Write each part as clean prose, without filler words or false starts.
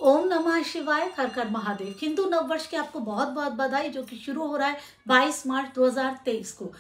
ओम नमः शिवाय, हर हर महादेव। हिंदू नववर्ष की आपको बहुत बहुत बधाई, जो कि शुरू हो रहा है 22 मार्च 2023 को।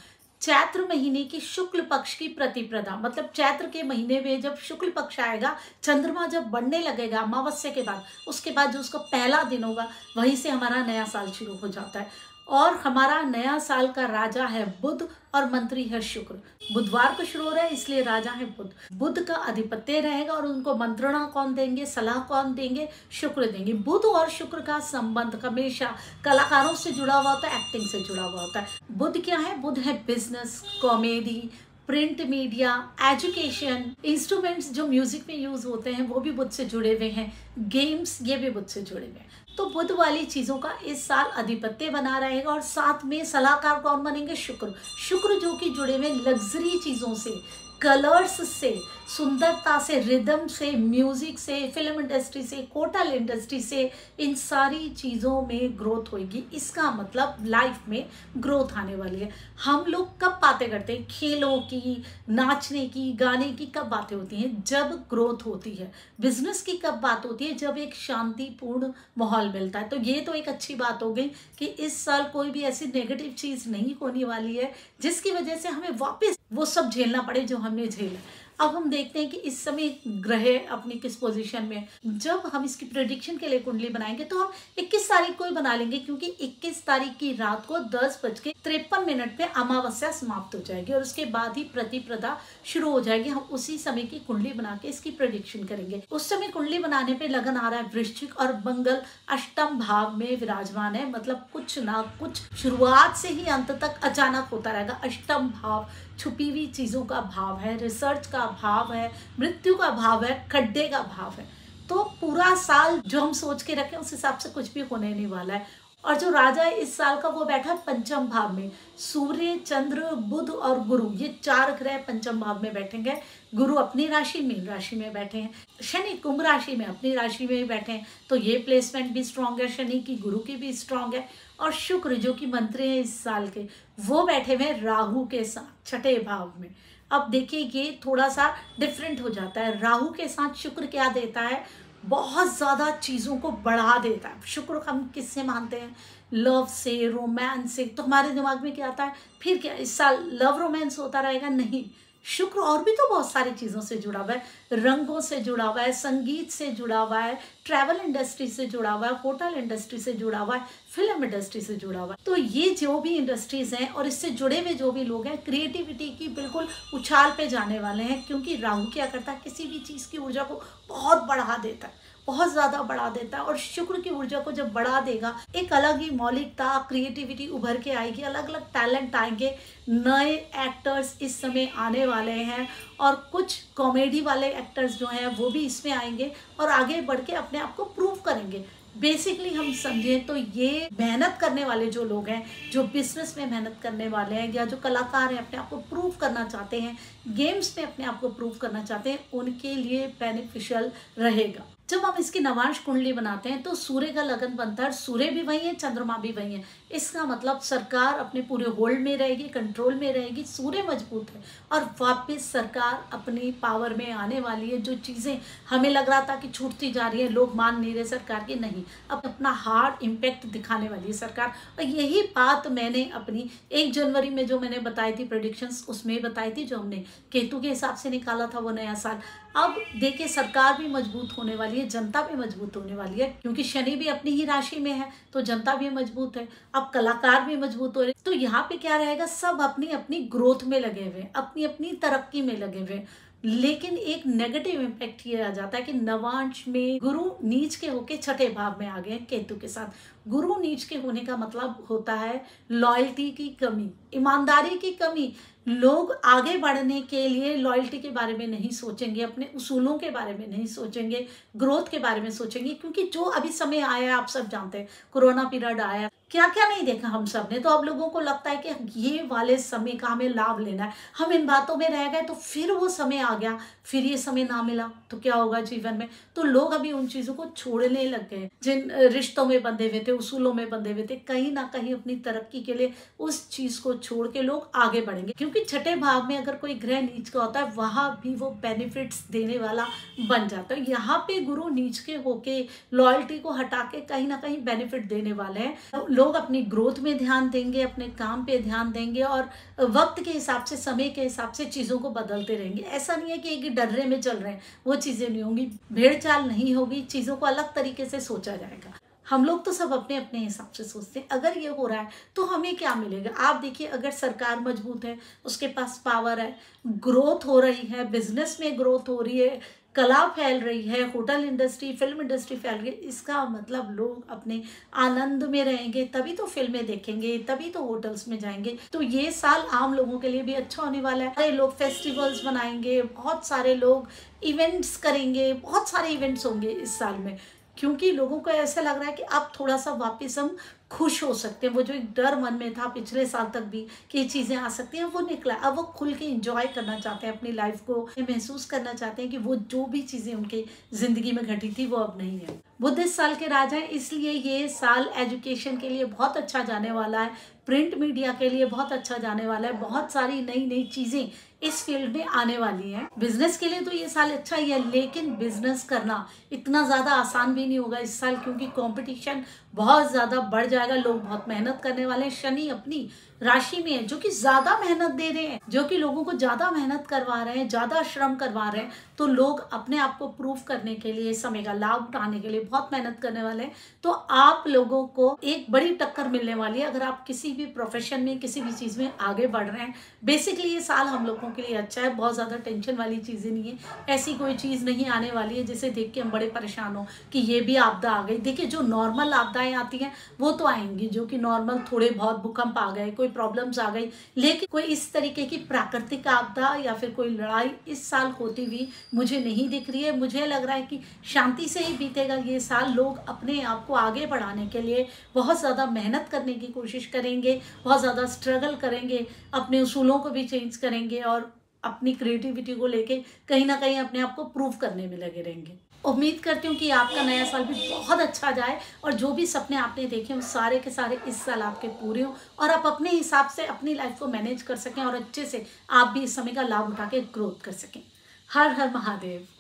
चैत्र महीने की शुक्ल पक्ष की प्रतिपदा, मतलब चैत्र के महीने में जब शुक्ल पक्ष आएगा, चंद्रमा जब बढ़ने लगेगा अमावस्या के बाद, उसके बाद जो उसका पहला दिन होगा, वहीं से हमारा नया साल शुरू हो जाता है। और हमारा नया साल का राजा है बुध और मंत्री है शुक्र। बुधवार को शुरू हो रहा है, इसलिए राजा है बुध। बुध का अधिपत्य रहेगा और उनको मंत्रणा कौन देंगे, सलाह कौन देंगे? शुक्र देंगे। बुध और शुक्र का संबंध हमेशा कलाकारों से जुड़ा हुआ होता है, एक्टिंग से जुड़ा हुआ होता है। बुध क्या है? बुध है business, comedy, print media, education, instruments जो म्यूजिक में यूज होते हैं वो भी बुध से जुड़े हुए हैं, गेम्स ये भी बुध से जुड़े हुए हैं। तो बुध वाली चीजों का इस साल अधिपत्य बना रहेगा। और साथ में सलाहकार कौन बनेंगे? शुक्र। शुक्र जो कि जुड़े हुए लग्जरी चीजों से, कलर्स से, सुंदरता से, रिदम से, म्यूजिक से, फिल्म इंडस्ट्री से, होटल इंडस्ट्री से, इन सारी चीज़ों में ग्रोथ होगी। इसका मतलब लाइफ में ग्रोथ आने वाली है। हम लोग कब बातें करते हैं? खेलों की, नाचने की, गाने की कब बातें होती हैं? जब ग्रोथ होती है। बिजनेस की कब बात होती है? जब एक शांतिपूर्ण माहौल मिलता है। तो ये तो एक अच्छी बात हो गई कि इस साल कोई भी ऐसी नेगेटिव चीज़ नहीं होने वाली है जिसकी वजह से हमें वापस वो सब झेलना पड़े जो हमने झेला। अब हम देखते हैं कि इस समय ग्रह अपनी किस पोजीशन में। जब हम इसकी प्रेडिक्शन के लिए कुंडली बनाएंगे तो हम 21 तारीख को ही बना लेंगे, क्योंकि 21 तारीख की रात को 10:53 पे अमावस्या समाप्त हो जाएगी और उसके बाद ही प्रतिपदा शुरू हो जाएगी। हम उसी समय की कुंडली बना के इसकी प्रेडिक्शन करेंगे। उस समय कुंडली बनाने पे लगन आ रहा है वृश्चिक, और मंगल अष्टम भाव में विराजमान है। मतलब कुछ ना कुछ शुरुआत से ही अंत तक अचानक होता रहेगा। अष्टम भाव छुपी हुई चीजों का भाव है, रिसर्च का भाव है, मृत्यु का भाव है, खड्डे का भाव है। तो पूरा साल जो हम सोच के रखें उस हिसाब से कुछ भी होने नहीं वाला है। और जो राजा है इस साल का, वो बैठा है पंचम भाव में। सूर्य, चंद्र, बुध और गुरु, ये 4 ग्रह पंचम भाव में बैठेंगे। गुरु अपनी राशि मीन राशि में बैठे हैं, शनि कुंभ राशि में अपनी राशि में बैठे हैं। तो ये प्लेसमेंट भी स्ट्रांग है, शनि की, गुरु की भी स्ट्रांग है। और शुक्र जो कि मंत्री हैं इस साल के, वो बैठे हुए राहु के साथ छठे भाव में। अब देखिए ये थोड़ा सा डिफरेंट हो जाता है। राहु के साथ शुक्र क्या देता है? बहुत ज्यादा चीजों को बढ़ा देता है। शुक्र हम किससे मानते हैं? लव से, रोमांस से। तो हमारे दिमाग में क्या आता है? फिर क्या इस साल लव रोमांस होता रहेगा? नहीं, शुक्र और भी तो बहुत सारी चीजों से जुड़ा हुआ है। रंगों से जुड़ा हुआ है, संगीत से जुड़ा हुआ है, ट्रैवल इंडस्ट्री से जुड़ा हुआ है, होटल इंडस्ट्री से जुड़ा हुआ है, फिल्म इंडस्ट्री से जुड़ा हुआ है। तो ये जो भी इंडस्ट्रीज हैं और इससे जुड़े हुए जो भी लोग हैं, क्रिएटिविटी की बिल्कुल उछाल पे जाने वाले हैं। क्योंकि राहु क्या करता है? किसी भी चीज की ऊर्जा को बहुत बढ़ा देता है, बहुत ज्यादा बढ़ा देता है। और शुक्र की ऊर्जा को जब बढ़ा देगा, एक अलग ही मौलिकता, क्रिएटिविटी उभर के आएगी, अलग अलग टैलेंट आएंगे। नए एक्टर्स इस समय आने वाले हैं और कुछ कॉमेडी वाले एक्टर्स जो हैं वो भी इसमें आएंगे और आगे बढ़ के अपने आप को प्रूव करेंगे। बेसिकली हम समझें तो ये मेहनत करने वाले जो लोग हैं, जो बिजनेस में मेहनत करने वाले हैं, या जो कलाकार हैं, अपने आप को प्रूव करना चाहते हैं, गेम्स में अपने आप को प्रूव करना चाहते हैं, उनके लिए बेनिफिशियल रहेगा। जब हम इसकी नवांश कुंडली बनाते हैं तो सूर्य का लगन बनता है। सूर्य भी वही है, चंद्रमा भी वही है। इसका मतलब सरकार अपने पूरे होल्ड में रहेगी, कंट्रोल में रहेगी। सूर्य मजबूत है और वापस सरकार अपनी पावर में आने वाली है। जो चीजें हमें लग रहा था कि छूटती जा रही है, लोग मान नहीं रहे सरकार की, नहीं, अब अपना हार्ड इम्पैक्ट दिखाने वाली है सरकार। और यही बात मैंने अपनी 1 जनवरी में जो मैंने बताई थी प्रेडिक्शंस, उसमें बताई थी, जो हमने केतु के हिसाब से निकाला था वो नया साल। अब देखिए सरकार भी मजबूत होने वाली है, जनता भी मजबूत होने वाली है, क्योंकि शनि भी अपनी ही राशि में है तो जनता भी मजबूत है। अब कलाकार भी मजबूत हो रहे। तो यहाँ पे क्या रहेगा? सब अपनी अपनी ग्रोथ में लगे हुए, अपनी अपनी तरक्की में लगे हुए। लेकिन एक नेगेटिव इम्पैक्ट ये आ जाता है कि नवांश में गुरु नीच के होके छठे भाव में आ गए केतु के साथ। गुरु नीच के होने का मतलब होता है लॉयल्टी की कमी, ईमानदारी की कमी। लोग आगे बढ़ने के लिए लॉयल्टी के बारे में नहीं सोचेंगे, अपने उसूलों के बारे में नहीं सोचेंगे, ग्रोथ के बारे में सोचेंगे। क्योंकि जो अभी समय आया है, आप सब जानते हैं, कोरोना पीरियड आया, क्या क्या नहीं देखा हम सब ने। तो अब लोगों को लगता है कि ये वाले समय का हमें लाभ लेना है। हम इन बातों में रह गए तो फिर वो समय आ गया, फिर ये समय ना मिला तो क्या होगा जीवन में। तो लोग अभी उन चीजों को छोड़ने लग गए, जिन रिश्तों में बंधे हुए थे, उसूलों में बंधे हुए थे। कहीं ना कहीं अपनी तरक्की के लिए उस चीज को छोड़ के लोग आगे बढ़ेंगे, क्योंकि क्योंकि छठे भाव में अगर कोई ग्रह नीच का होता है वहां भी वो बेनिफिट्स देने वाला बन जाता है। यहाँ पे गुरु नीच के होके लॉयल्टी को हटा के कहीं ना कहीं बेनिफिट देने वाले हैं। तो लोग अपनी ग्रोथ में ध्यान देंगे, अपने काम पे ध्यान देंगे और वक्त के हिसाब से, समय के हिसाब से चीजों को बदलते रहेंगे। ऐसा नहीं है कि एक डर्रे में चल रहे हैं, वो चीजें नहीं होंगी, भेड़ चाल नहीं होगी, चीजों को अलग तरीके से सोचा जाएगा। हम लोग तो सब अपने अपने हिसाब से सोचते हैं। अगर ये हो रहा है तो हमें क्या मिलेगा? आप देखिए, अगर सरकार मजबूत है, उसके पास पावर है, ग्रोथ हो रही है, बिजनेस में ग्रोथ हो रही है, कला फैल रही है, होटल इंडस्ट्री, फिल्म इंडस्ट्री फैल रही है, इसका मतलब लोग अपने आनंद में रहेंगे, तभी तो फिल्में देखेंगे, तभी तो होटल्स में जाएंगे। तो ये साल आम लोगों के लिए भी अच्छा होने वाला है। सारे लोग फेस्टिवल्स मनाएंगे, बहुत सारे लोग इवेंट्स करेंगे, बहुत सारे इवेंट्स होंगे इस साल में, क्योंकि लोगों को ऐसा लग रहा है कि अब थोड़ा सा वापस हम खुश हो सकते हैं। वो जो एक डर मन में था पिछले साल तक भी कि ये चीजें आ सकती हैं, वो निकला। अब वो खुल के एंजॉय करना चाहते हैं अपनी लाइफ को, महसूस करना चाहते हैं कि वो जो भी चीजें उनके जिंदगी में घटी थी वो अब नहीं है। बुध इस साल के राजा है, इसलिए ये साल एजुकेशन के लिए बहुत अच्छा जाने वाला है, प्रिंट मीडिया के लिए बहुत अच्छा जाने वाला है। बहुत सारी नई नई चीजें इस फील्ड में आने वाली हैं। बिजनेस के लिए तो ये साल अच्छा ही है, लेकिन बिजनेस करना इतना ज्यादा आसान भी नहीं होगा इस साल, क्योंकि कंपटीशन बहुत ज्यादा बढ़ जाएगा। लोग बहुत मेहनत करने वाले हैं। शनि अपनी राशि में है, जो कि ज्यादा मेहनत दे रहे हैं, जो कि लोगों को ज्यादा मेहनत करवा रहे हैं, ज्यादा श्रम करवा रहे हैं। तो लोग अपने आप को प्रूव करने के लिए, समय का लाभ उठाने के लिए बहुत मेहनत करने वाले हैं। तो आप लोगों को एक बड़ी टक्कर मिलने वाली है अगर आप किसी भी प्रोफेशन में, किसी भी चीज में आगे बढ़ रहे हैं। बेसिकली ये साल हम लोगों के लिए अच्छा है। बहुत ज्यादा टेंशन वाली चीजें नहीं है, ऐसी कोई चीज नहीं आने वाली है जिसे देख के हम बड़े परेशान हो कि ये भी आपदा आ गई। देखिए, जो नॉर्मल आपदाएं आती हैं वो तो आएंगी, जो कि नॉर्मल थोड़े बहुत भूकंप आ गए, कोई प्रॉब्लम्स आ गई, लेकिन कोई इस तरीके की प्राकृतिक आपदा या फिर कोई लड़ाई इस साल होती हुई मुझे नहीं दिख रही है। मुझे लग रहा है कि शांति से ही बीतेगा ये साल। लोग अपने आप को आगे बढ़ाने के लिए बहुत ज्यादा मेहनत करने की कोशिश करेंगे, बहुत ज्यादा स्ट्रगल करेंगे, अपने उसूलों को भी चेंज करेंगे और अपनी क्रिएटिविटी को लेके कहीं ना कहीं अपने आप को प्रूव करने में लगे रहेंगे। उम्मीद करती हूँ कि आपका नया साल भी बहुत अच्छा जाए और जो भी सपने आपने देखे वो सारे के सारे इस साल आपके पूरे हों और आप अपने हिसाब से अपनी लाइफ को मैनेज कर सकें और अच्छे से आप भी इस समय का लाभ उठा के ग्रोथ कर सकें। हर हर महादेव।